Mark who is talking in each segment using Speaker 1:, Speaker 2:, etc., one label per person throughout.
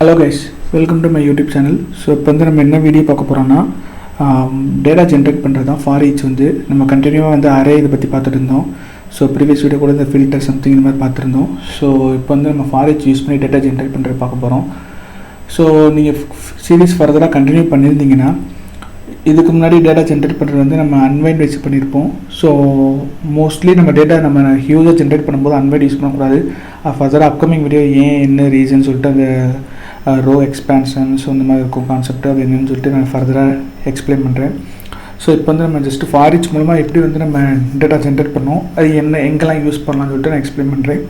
Speaker 1: Hello guys, welcome to my YouTube channel. So இப்போ வந்து நம்ம என்ன வீடியோ பார்க்க போகிறோம்னா, டேட்டா ஜென்ரேட் பண்ணுறது தான். ஃபார் ஈச் வந்து நம்ம கண்டினியூவாக வந்து அரே இதை பற்றி பார்த்துட்டு இருந்தோம். ஸோ ப்ரீவியஸ் வீடியோ கூட இந்த ஃபில்டர் சம்திங் இந்த மாதிரி பார்த்துருந்தோம். ஸோ இப்போ வந்து நம்ம ஃபார் ஈச் யூஸ் பண்ணி டேட்டா ஜென்ரேட் பண்ணுறது பார்க்க போகிறோம். ஸோ நீங்கள் சீரீஸ் ஃபர்தராக கண்டினியூ பண்ணியிருந்தீங்கன்னா, இதுக்கு முன்னாடி டேட்டா ஜென்ரேட் பண்ணுறது வந்து நம்ம அன்வைண்ட் வச்சு பண்ணியிருப்போம். ஸோ மோஸ்ட்லி நம்ம டேட்டா நம்ம ஹியூஜாக ஜென்ரேட் பண்ணும்போது அன்வைண்ட் யூஸ் பண்ணக்கூடாது. ஃபர்தராக அப்கமிங் வீடியோ ஏன் என்ன ரீசன் சொல்லிட்டு அந்த ரோ எக்ஸ்பேன்ஷன் ஸோ இந்த மாதிரி இருக்கும் கான்செப்ட், அது என்னென்னு சொல்லிட்டு நான் ஃபர்தராக எக்ஸ்பிளைன் பண்ணுறேன். ஸோ இப்போ வந்து நம்ம ஜஸ்ட் ஃபார் ஈச் மூலமாக எப்படி வந்து நம்ம டேட்டா ஜென்ரேட் பண்ணோம், அது என்ன எங்கெல்லாம் யூஸ் பண்ணலாம்னு சொல்லிட்டு நான் எக்ஸ்பிளைன் பண்ணுறேன்.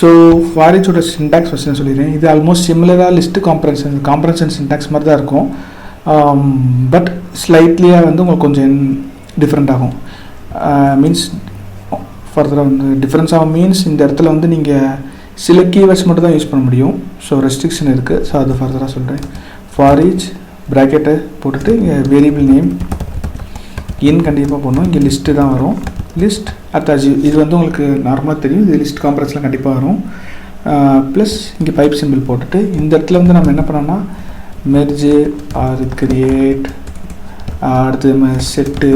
Speaker 1: ஸோ ஃபார் ஈச்சோட சின்டாக்ஸ் ஃபஸ்ட்டு நான் சொல்லிடுறேன். இது ஆல்மோஸ்ட் சிமிலராக லிஸ்ட்டு காம்ப்ரன்ஷன் சின்டாக்ஸ் மாதிரி தான் இருக்கும். பட் ஸ்லைட்லியாக வந்து உங்களுக்கு கொஞ்சம் டிஃப்ரெண்ட் ஆகும். மீன்ஸ் ஃபர்தராக வந்து டிஃப்ரென்ஸ் ஆகும். மீன்ஸ் இந்த இடத்துல வந்து நீங்கள் சில கீவேர்ட்ஸ் மட்டும் தான் யூஸ் பண்ண முடியும். ஸோ ரெஸ்ட்ரிக்ஷன் இருக்குது. ஸோ அது ஃபர்தராக சொல்கிறேன். ஃபார் ஈச் ப்ராக்கெட்டை போட்டுட்டு இங்கே வேரியபிள் நேம் இன் கண்டிப்பாக போடணும். இங்கே லிஸ்ட்டு தான் வரும். லிஸ்ட் அட்டாச் இது வந்து உங்களுக்கு நார்மலாக தெரியும். இது லிஸ்ட் காம்ப்ரன்ஸ்லாம் கண்டிப்பாக வரும். ப்ளஸ் இங்கே பைப் சிம்பிள் போட்டுட்டு இந்த இடத்துல வந்து நம்ம என்ன பண்ணோம்னா மெர்ஜு ஆர் கிரியேட், அடுத்து நம்ம செட்டு,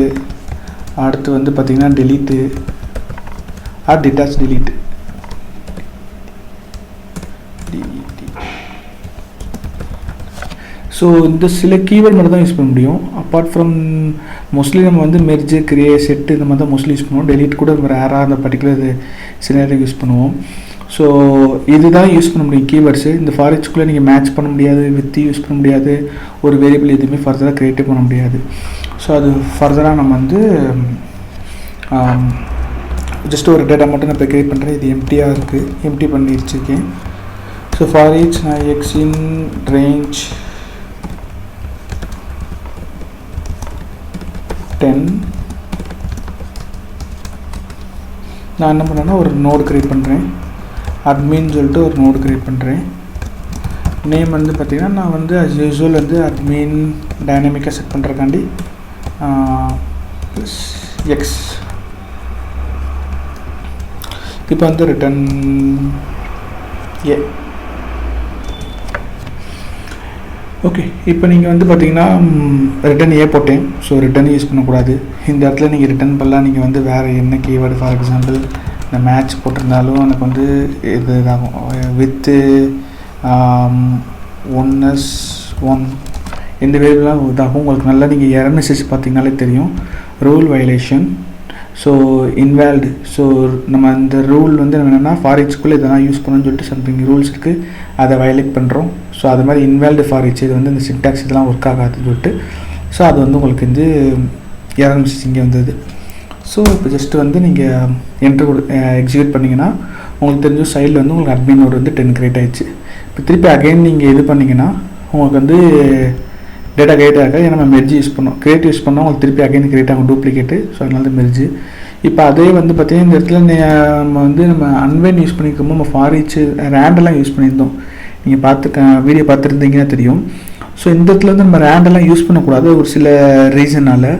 Speaker 1: அடுத்து வந்து பார்த்திங்கன்னா delete or detach delete. So இந்த சில கீவேர்ட் மட்டும் தான் யூஸ் பண்ண முடியும். அப்பார்ட் ஃப்ரம் மோஸ்ட்லி நம்ம வந்து மெர்ஜு கிரியேட் செட்டு இந்த மாதிரி தான் மோஸ்ட்லி யூஸ் பண்ணுவோம். டெலீட் கூட ரேராக அந்த பர்டிகுலர் சினாரியோ யூஸ் பண்ணுவோம். ஸோ இதுதான் யூஸ் பண்ண முடியும் கீவேர்ட்ஸு. இந்த ஃபார் ஈச்குள்ளே நீங்கள் மேட்ச் பண்ண முடியாது, வித் யூஸ் பண்ண முடியாது, ஒரு வேரியபிள் எதுவுமே ஃபர்தராக க்ரியேட்டிவ் பண்ண முடியாது. ஸோ அது ஃபர்தராக நம்ம வந்து ஜஸ்ட் ஒரு டேட்டா மட்டும் நான் இப்போ க்ரியேட் பண்ணுறேன். இது எம்டியாக இருக்குது, எம்டி பண்ணி வச்சுருக்கேன். ஸோ ஃபார் ஈச் நான் எக்ஸ் இன் ரேஞ்ச் 10 நான் என்ன பண்ணேன்னா ஒரு நோடு க்ரியேட் பண்ணுறேன். அட்மின் சொல்லிட்டு ஒரு நோடு க்ரியேட் பண்ணுறேன். நேம் வந்து பார்த்திங்கன்னா நான் வந்து அஸ் யூஸ்வல் வந்து அட்மின் டைனமிக்காக செட் பண்ணுறக்காண்டி எக்ஸ். இப்போ வந்து ரிட்டன் ஏ. ஓகே, இப்போ நீங்கள் வந்து பார்த்தீங்கன்னா ரிட்டன் ஏ போட்டேன். ஸோ ரிட்டன் யூஸ் பண்ணக்கூடாது. இந்த இடத்துல நீங்கள் ரிட்டன் பண்ணலாம். நீங்கள் வந்து வேறு என்ன கீவேர்டு, ஃபார் எக்ஸாம்பிள் இந்த மேட்ச் போட்டிருந்தாலும் எனக்கு வந்து இது இதாகும். வித்து ஒன்னஸ் ஒன் இந்த வேரியபிள்லாம் இதாகும். உங்களுக்கு நல்லா நீங்கள் எரர் மெசேஜ் பார்த்தீங்கனாலே தெரியும். Rule violation, so involved. So நம்ம இந்த ரூல் வந்து நம்ம என்னென்னா ஃபார் ஈச்குள்ளே இதெல்லாம் யூஸ் பண்ணணும்னு சொல்லிட்டு சம்திங் ரூல்ஸ் இருக்குது, அதை வயலேட் பண்ணுறோம். ஸோ அது மாதிரி இன்வேல்டு ஃபார் ஈச் இது வந்து இந்த சின்டாக்ஸ் இதெல்லாம் ஒர்க் ஆகாதுன்னு சொல்லிட்டு ஸோ அது வந்து உங்களுக்கு வந்து எரர் மெசேஜ் இங்கே வந்தது. ஸோ இப்போ ஜஸ்ட்டு வந்து நீங்கள் என்ட்ரு எக்ஸிக்யூட் பண்ணிங்கன்னா உங்களுக்கு தெரிஞ்ச சைடில் வந்து உங்களுக்கு அட்மின் நோடு வந்து 10 கிரியேட் ஆகிடுச்சு. இப்போ திருப்பி அகைன் நீங்கள் இது பண்ணிங்கன்னா உங்களுக்கு வந்து டேட்டா கிரியேட் ஆக நம்ம மெர்ஜி யூஸ் பண்ணோம், கிரியேட் யூஸ் பண்ணோம். உங்களுக்கு திருப்பி அகைன் கிரியேட் ஆகும் டூப்ளிகேட்டு. ஸோ அதனால தான் மெர்ஜி. இப்போ அதே வந்து பார்த்திங்கன்னா இந்த இடத்துல நம்ம வந்து நம்ம அன்வைண்ட் யூஸ் பண்ணியிருக்கோமோ நம்ம ஃபார் ஈச் ரேண்டெல்லாம் யூஸ் பண்ணியிருந்தோம். நீங்கள் வீடியோ பார்த்துருந்தீங்கன்னா தெரியும். ஸோ இந்த இடத்துல வந்து நம்ம ரேண்டெல்லாம் யூஸ் பண்ணக்கூடாது ஒரு சில ரீசனால்.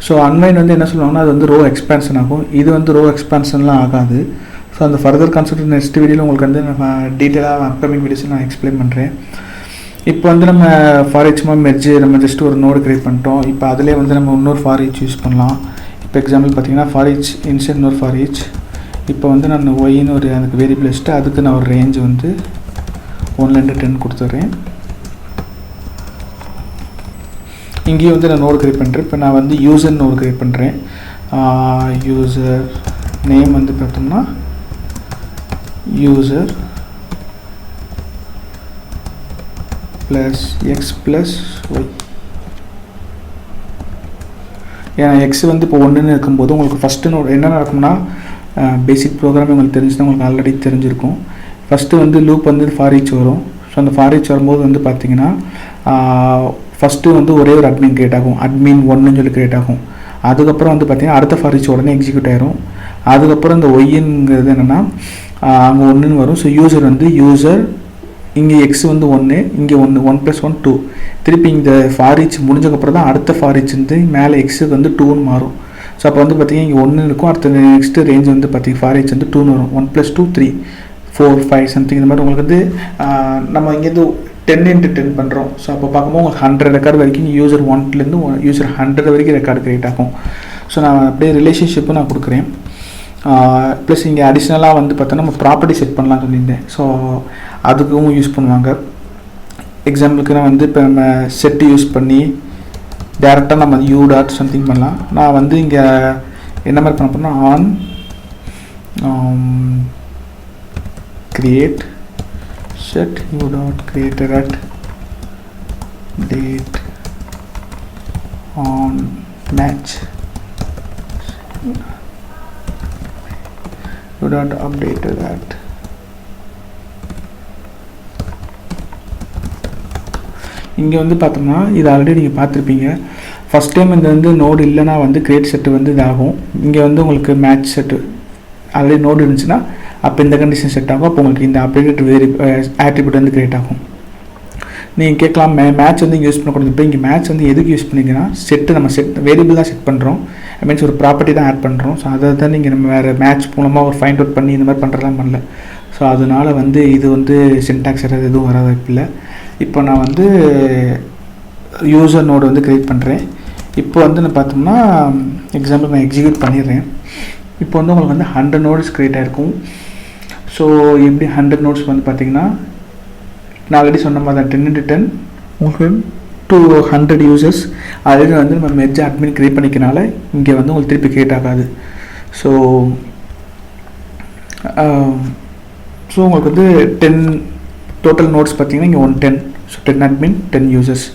Speaker 1: ஸோ அன்வைண்ட் வந்து என்ன சொல்லுவாங்கன்னா அது வந்து ரோ எக்ஸ்பேன்ஷன் ஆகும். இது வந்து ரோ எக்ஸ்பேன்ஷன்லாம் ஆகாது. ஸோ அந்த ஃபர்தர் கான்செப்ட் நெக்ஸ்ட் வீடியோவில் உங்களுக்கு வந்து நம்ம டீட்டெயிலாக அப்கமிங் வீடியோஸில் நான் எக்ஸ்பிளைன் பண்ணுறேன். இப்போ வந்து நம்ம ஃபார் ஈச் மெர்ஜ் நம்ம ஜஸ்ட் ஒரு நோடு க்ரியேட் பண்ணிட்டோம். இப்போ அதிலே வந்து நம்ம இன்னொரு ஃபார் ஈச் யூஸ் பண்ணலாம். இப்போ எக்ஸாம்பிள் பார்த்தீங்கன்னா ஃபார் ஈச் இன்செட் இன்னொரு ஃபார் ஈச். இப்போ வந்து நான் ஒய்ன்னு ஒரு எனக்கு வேரியபிள் வச்சுட்டு அதுக்கு நான் ஒரு ரேஞ்ச் வந்து 1லேருந்து 10 கொடுத்துட்றேன். இங்கேயும் வந்து நான் நோடு க்ரியேட் பண்ணுறேன். இப்போ நான் வந்து யூசர் நோடு க்ரியேட் பண்ணுறேன். யூசர் நேம் வந்து பார்த்தோம்னா user plus X plus Y. ஏன்னா எக்ஸ் வந்து இப்போ 1ன்னு இருக்கும்போது உங்களுக்கு ஃபஸ்ட்டு நோடு என்ன நடக்கும்னா பேசிக் ப்ரோக்ராம் உங்களுக்கு தெரிஞ்சுன்னா உங்களுக்கு ஆல்ரெடி தெரிஞ்சிருக்கும். ஃபஸ்ட்டு வந்து லூப் வந்து ஃபார் ஈச் வரும். ஸோ அந்த ஃபார் ஈச் வரும்போது வந்து பார்த்திங்கன்னா ஃபஸ்ட்டு வந்து ஒரே ஒரு அட்மின் க்ரியேட் ஆகும். அட்மின் 1ன்னு சொல்லி க்ரியேட் ஆகும். அதுக்கப்புறம் வந்து பார்த்திங்கன்னா அடுத்த ஃபார் ஈச் உடனே எக்ஸிக்யூட் ஆயிரும். அதுக்கப்புறம் இந்த ஒய்ங்கிறது என்னென்னா அங்கே 1ன்னு வரும். ஸோ யூசர் வந்து யூசர் இங்கே எக்ஸ் வந்து 1, இங்கே 1 + 1 2. திருப்பி இந்த ஃபார் ஈச் முடிஞ்சக்கப்புறம் தான் அடுத்த ஃபார் ஈச் வந்து மேலே எக்ஸுக்கு வந்து 2ன்னு மாறும். ஸோ அப்போ வந்து பார்த்திங்கன்னா இங்கே 1 இருக்கும். அடுத்த நெக்ஸ்ட்டு ரேஞ்ச் வந்து பார்த்திங்கன்னா ஃபார் ஈச் வந்து 2ன்னு வரும். 1 + 2 3 4 5 சம்திங் இந்த மாதிரி உங்களுக்கு வந்து நம்ம இங்கேருந்து 10x10 பண்ணுறோம். ஸோ அப்போ பார்க்கும்போது உங்களுக்கு 100 ரெக்கார்டு வரைக்கும் யூசர் 1லேருந்து யூசர் 100 வரைக்கும் ரெக்கார்டு க்ரியேட் ஆகும். ஸோ நான் அப்படியே ரிலேஷன்ஷிப்பும் நான் கொடுக்குறேன். ப்ளஸ் இங்கே அடிஷ்னலாக வந்து பார்த்தோன்னா நம்ம ப்ராப்பர்ட்டி செட் பண்ணலாம்னு சொல்லியிருந்தேன். ஸோ அதுக்கும் யூஸ் பண்ணுவாங்க. எக்ஸாம்பிளுக்கு நான் வந்து இப்போ நம்ம செட்டு யூஸ் பண்ணி டேரெக்டாக நம்ம யூ டாட் சம்திங் பண்ணலாம். நான் வந்து இங்கே என்ன மாதிரி பண்ண போனால் on create set u dot creator at date on match u dot updated at இங்கே வந்து பார்த்தோம்னா இது ஆல்ரெடி நீங்கள் பார்த்துருப்பீங்க. ஃபஸ்ட் டைம் இந்த வந்து நோடு இல்லைனா வந்து கிரியேட் செட்டு வந்து இதாகும். இங்கே வந்து உங்களுக்கு மேட்ச் செட்டு ஆல்ரெடி நோடு இருந்துச்சுன்னா அப்போ இந்த கண்டிஷன் செட் ஆகும். அப்போ உங்களுக்கு இந்த அப்டேட் ஆட்ரிபியூட் வந்து கிரியேட் ஆகும். நீங்கள் கேட்கலாம் மேட்ச் வந்து இங்கே யூஸ் பண்ணக்கூடாது. இப்போ இங்கே மேட்ச் வந்து எதுக்கு யூஸ் பண்ணிங்கன்னா செட்டு நம்ம வேரியபிள் தான் செட் பண்ணுறோம். மீன்ஸ் ஒரு ப்ராப்பர்ட்டி தான் ஆட் பண்ணுறோம். ஸோ அதை தான் நீங்கள் நம்ம வேறு மேட்ச் மூலமாக ஒரு ஃபைண்ட் அவுட் பண்ணி இந்த மாதிரி பண்ணுறலாம் பண்ணல. ஸோ அதனால் வந்து இது வந்து சின்டாக்ஸ் எதுவும் வர வாய்ப்பில்லை. இப்போ நான் வந்து யூசர் நோடு வந்து க்ரியேட் பண்ணுறேன். இப்போ வந்து நான் பார்த்தோம்னா எக்ஸாம்பிள் நான் எக்ஸிக்யூட் பண்ணிடுறேன். இப்போ வந்து உங்களுக்கு வந்து 100 நோட்ஸ் க்ரியேட் ஆகிருக்கும். ஸோ எப்படி 100 நோட்ஸ் வந்து பார்த்திங்கன்னா நான் ஆல்ரெடி சொன்ன மாதிரி தான் 10x10 உங்களுக்கு 200 யூசர்ஸ் அதுக்கு வந்து நம்ம மெர்ஜ் அட்மின் க்ரியேட் பண்ணிக்கனால இங்கே வந்து உங்களுக்கு திருப்பி க்ரியேட் ஆகாது. ஸோ உங்களுக்கு வந்து 10 டோட்டல் நோட்ஸ் பார்த்திங்கன்னா இங்கே 110. So 10 admin 10 users.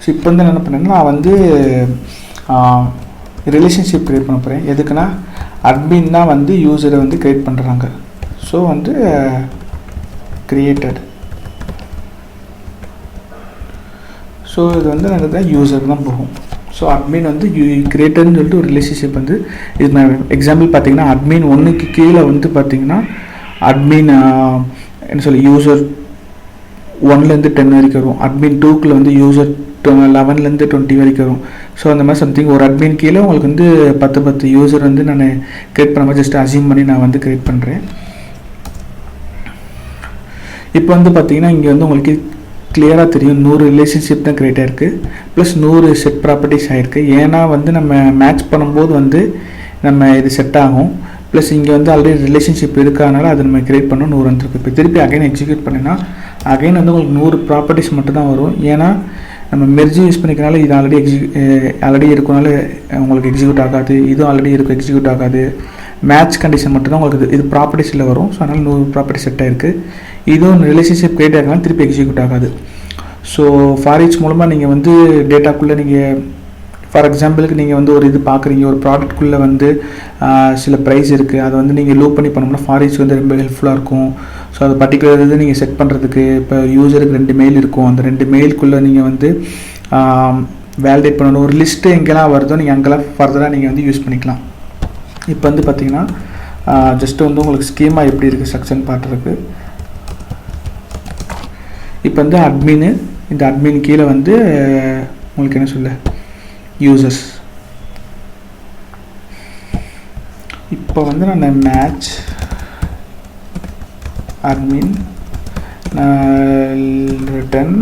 Speaker 1: ஸோ இப்போ வந்து என்ன பண்ணேன்னா நான் வந்து ரிலேஷன்ஷிப் க்ரியேட் பண்ண போகிறேன். எதுக்குன்னா அட்மின் தான் வந்து யூசரை வந்து க்ரியேட் பண்ணுறாங்க. ஸோ வந்து க்ரியேட்டட். ஸோ இது வந்து எனக்கு தான் யூசர் தான் போகும். ஸோ அட்மின் வந்து க்ரியேட்டர்னு சொல்லிட்டு ஒரு ரிலேஷன்ஷிப் வந்து இது நான் எக்ஸாம்பிள் பார்த்தீங்கன்னா அட்மின் 1க்கு கீழே வந்து பார்த்தீங்கன்னா அட்மின் என்ன சொல்லி யூசர் 1லேருந்து 10 வரைக்கும் வரும். அட்மின் 2க்குள்ள வந்து யூசர் 11லேருந்து 20 வரைக்கும் வரும். ஸோ அந்த மாதிரி சம்திங் ஒரு அட்மின் கீழே உங்களுக்கு வந்து 10 யூசர் வந்து நான் க்ரியேட் பண்ண மாதிரி ஜஸ்ட் அசியூம் பண்ணி நான் வந்து க்ரியேட் பண்ணுறேன். இப்போ வந்து பார்த்தீங்கன்னா இங்கே வந்து உங்களுக்கு கிளியராக தெரியும் 100 ரிலேஷன்ஷிப் தான் க்ரியேட் ஆகிருக்கு. ப்ளஸ் 100 செட் ப்ராப்பர்ட்டிஸ் ஆகிருக்கு. ஏன்னா வந்து நம்ம மேட்ச் பண்ணும்போது வந்து நம்ம இது செட் ஆகும். ப்ளஸ் இங்கே வந்து ஆல்ரெடி ரிலேஷன்ஷிப் இருக்கனால அதை நம்ம க்ரியேட் பண்ண 100 வந்துருக்கு. இப்போ திருப்பி அகைன் எக்ஸிக்யூட் பண்ணினா அகைன் வந்து உங்களுக்கு 100 ப்ராப்பர்ட்டிஸ் மட்டும் தான் வரும். ஏன்னா நம்ம மெர்ஜி யூஸ் பண்ணிக்கிறனால இது ஆல்ரெடி இருக்கனால உங்களுக்கு எக்ஸிக்யூட் ஆகாது. இதுவும் ஆல்ரெடி இருக்கும் எக்ஸிக்யூட் ஆகாது. மேட்ச் கண்டிஷன் மட்டும் தான் உங்களுக்கு இது ப்ராப்பர்ட்டிஸில் வரும். ஸோ அதனால் 100 ப்ராப்பர்ட்டி செட் ஆகிருக்கு. இதுவும் ரிலேஷன்ஷிப் க்ரியேட் ஆகலாம் திருப்பி எக்ஸிக்யூட் ஆகாது. ஸோ ஃபார் ஈச் மூலமாக நீங்கள் வந்து டேட்டாக்குள்ளே நீங்கள் ஃபார் எக்ஸாம்பிளுக்கு நீங்கள் வந்து ஒரு இது பார்க்குறீங்க, ஒரு ப்ராடக்ட்குள்ளே வந்து சில ப்ரைஸ் இருக்குது, அதை வந்து நீங்கள் லூப் பண்ணி பண்ணோம்னா ஃபார் ஈச் வந்து ரொம்ப ஹெல்ப்ஃபுல்லாக இருக்கும். ஸோ அது பர்டிகுலர் இது நீங்கள் செட் பண்ணுறதுக்கு இப்போ யூசருக்கு 2 மெயில் இருக்கும். அந்த 2 மெயிலுக்குள்ளே நீங்கள் வந்து வேலிடேட் பண்ணணும். ஒரு லிஸ்ட்டு எங்கெல்லாம் வருதோ நீங்கள் அங்கெல்லாம் ஃபர்தராக நீங்கள் வந்து யூஸ் பண்ணிக்கலாம். இப்போ வந்து பார்த்தீங்கன்னா ஜஸ்ட்டு வந்து உங்களுக்கு ஸ்கீமா எப்படி இருக்குது ஸ்ட்ரக்சர்னு பார்த்துருக்கு. இப்போ வந்து அட்மின், இந்த அட்மின் கீழே வந்து உங்களுக்கு என்ன சொல்ல யூசர்ஸ். இப்போ வந்து நான் மேட்ச் அட்மின் ரிட்டன்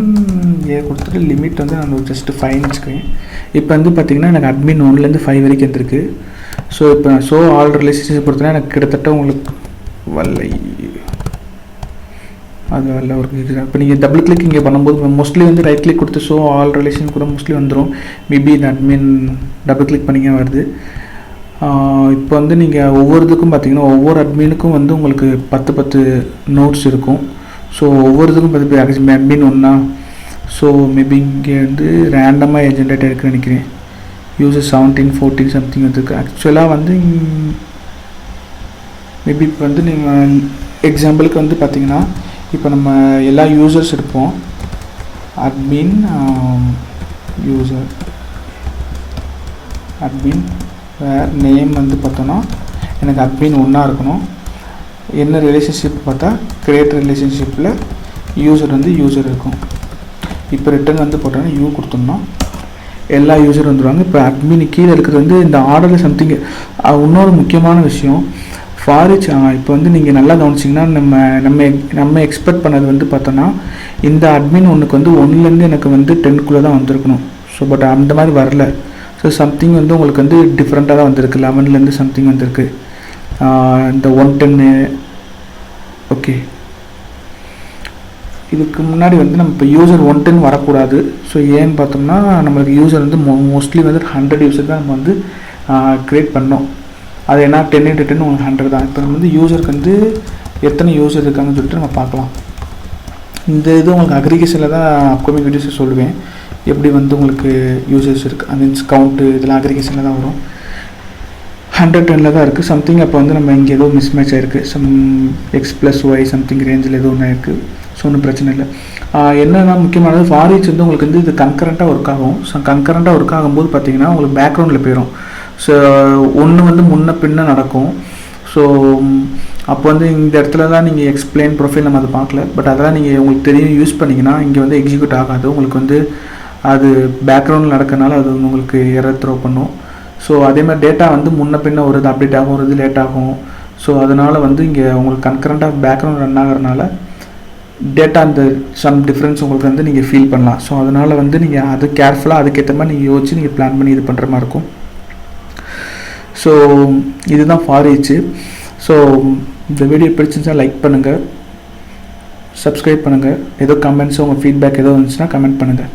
Speaker 1: கொடுத்துட்டு லிமிட் வந்து நான் ஜஸ்ட்டு 5 வச்சுக்கிறேன். இப்போ வந்து பார்த்திங்கன்னா எனக்கு அட்மின் 1லேருந்து 5 வரைக்கும் வந்துருக்கு. ஸோ இப்போ ஆல் ரிலேஷன்ஷிப் பொறுத்தனா எனக்கு கிட்டத்தட்ட உங்களுக்கு அது ஒரு இப்போ நீங்கள் டபுள் கிளிக் இங்கே பண்ணும்போது மோஸ்ட்லி வந்து ரைட் கிளிக் கொடுத்து ஆல் ரிலேஷன் கூட மோஸ்ட்லி வந்துடும். மேபி இந்த அட்மின் டபுள் கிளிக் பண்ணிங்க வருது. இப்போ வந்து நீங்கள் ஒவ்வொருத்துக்கும் பார்த்தீங்கன்னா ஒவ்வொரு அட்மினுக்கும் வந்து உங்களுக்கு 10 நோட்ஸ் இருக்கும். ஸோ ஒவ்வொருத்துக்கும் 10 அட்மின் ஒன்றா. ஸோ மேபி இங்கே வந்து ரேண்டமாக ஜென்ரேட் இருக்குன்னு நினைக்கிறேன். யூசர் 17 14 சம்திங் வந்துருக்கு. ஆக்சுவலாக வந்து மேபி இப்போ வந்து நீங்கள் எக்ஸாம்பிளுக்கு வந்து பார்த்தீங்கன்னா இப்போ நம்ம எல்லா யூசர்ஸ் எடுப்போம். அட்மின் யூசர் அட்மின் வேர் நேம் வந்து பார்த்தோன்னா எனக்கு அட்மின் 1 இருக்கணும். என்ன ரிலேஷன்ஷிப் பார்த்தா கிரியேட் ரிலேஷன்ஷிப்பில் யூசர் வந்து யூசர் இருக்கும். இப்போ ரிட்டன் வந்து போட்டோன்னா யூ கொடுத்தோம்னா எல்லா யூசர் வந்துடுவாங்க. இப்போ அட்மின் கீழே இருக்கிறது வந்து இந்த ஆர்டரில் சம்திங். இன்னொரு முக்கியமான விஷயம் ஃபாரிச் இப்போ வந்து நீங்கள் நல்லா கவனிச்சிங்கன்னா நம்ம எக்ஸ்பெக்ட் பண்ணது வந்து பார்த்தோன்னா இந்த அட்மின் ஒன்றுக்கு வந்து 1லேருந்து எனக்கு வந்து 10க்குள்ளே தான் வந்திருக்கணும். ஸோ பட் அந்த மாதிரி வரல. ஸோ சம்திங் வந்து உங்களுக்கு வந்து டிஃப்ரெண்ட்டாக தான் வந்திருக்கு. 11லேருந்து சம்திங் வந்திருக்கு. இந்த 110 ஓகே. இதுக்கு முன்னாடி வந்து நம்ம இப்போ யூசர் 110 வரக்கூடாது. ஸோ ஏன்னு பார்த்தோம்னா நம்மளுக்கு யூசர் வந்து மோஸ்ட்லி வந்து 100 யூசர் தான் நம்ம வந்து க்ரியேட் பண்ணோம். அது என்ன 10 × 10 உங்களுக்கு 100 தான். இப்போ நம்ம வந்து யூசருக்கு வந்து எத்தனை யூசர் இருக்காங்கன்னு சொல்லிட்டு நம்ம பார்க்கலாம். இந்த இது உங்களுக்கு அக்ரிகேஷனில் தான் அப்கமிங் வீடியோஸை சொல்லுவேன். எப்படி வந்து உங்களுக்கு யூசர்ஸ் இருக்குது மீன்ஸ் கவுண்ட்டு இதெல்லாம் அக்ரிகேஷனில் தான் வரும். 110 தான் இருக்குது சம்திங். அப்போ வந்து நம்ம இங்கே ஏதோ மிஸ்மேட்ச் ஆகிருக்கு. X+Y சம்திங் ரேஞ்சில் ஏதோ ஒன்று ஆயிருக்கு. ஸோ ஒன்றும் பிரச்சனை இல்லை. என்னென்னா முக்கியமானது ஃபாரிச் வந்து உங்களுக்கு வந்து இது கன்கரண்ட்டாக ஒர்க் ஆகும். ஸோ கன்கரண்ட்டாக ஒர்க் ஆகும்போது பார்த்தீங்கன்னா உங்களுக்கு பேக்ரவுண்டில் போயிடும். ஸோ ஒன்று வந்து முன்ன பின்ன நடக்கும். ஸோ அப்போ வந்து இந்த இடத்துல தான் நீங்கள் எக்ஸ்பிளைன் ப்ரொஃபைல் நம்ம அதை பார்க்கல. பட் அதெல்லாம் நீங்கள் உங்களுக்கு தெரியும் யூஸ் பண்ணிங்கன்னா இங்கே வந்து எக்ஸிக்யூட் ஆகாது. உங்களுக்கு வந்து அது பேக்ரவுண்டில் நடக்கிறனால அது வந்து உங்களுக்கு எரர் த்ரோ பண்ணும். ஸோ அதேமாதிரி டேட்டா வந்து முன்ன பின்ன ஒரு இது அப்டேட் ஆகும், ஒரு இது லேட் ஆகும். ஸோ அதனால் வந்து இங்கே உங்களுக்கு கன்கரண்ட்டாக பேக்ரவுண்ட் ரன் ஆகிறனால டேட்டா அந்த சம் டிஃப்ரென்ஸ் உங்களுக்கு வந்து நீங்கள் ஃபீல் பண்ணலாம். ஸோ அதனால் வந்து நீங்கள் அது கேர்ஃபுல்லாக அதுக்கேற்ற மாதிரி நீங்கள் யோசிச்சு நீங்கள் பிளான் பண்ணி இது பண்ணுற மாதிரி இருக்கும். ஸோ இதுதான் ஃபாரிச்சு. ஸோ இந்த வீடியோ பிடிச்சிருந்துச்சா லைக் பண்ணுங்கள், சப்ஸ்கிரைப் பண்ணுங்கள். ஏதோ கமெண்ட்ஸோ உங்கள் ஃபீட்பேக் ஏதோ இருந்துச்சுன்னா கமெண்ட் பண்ணுங்கள்.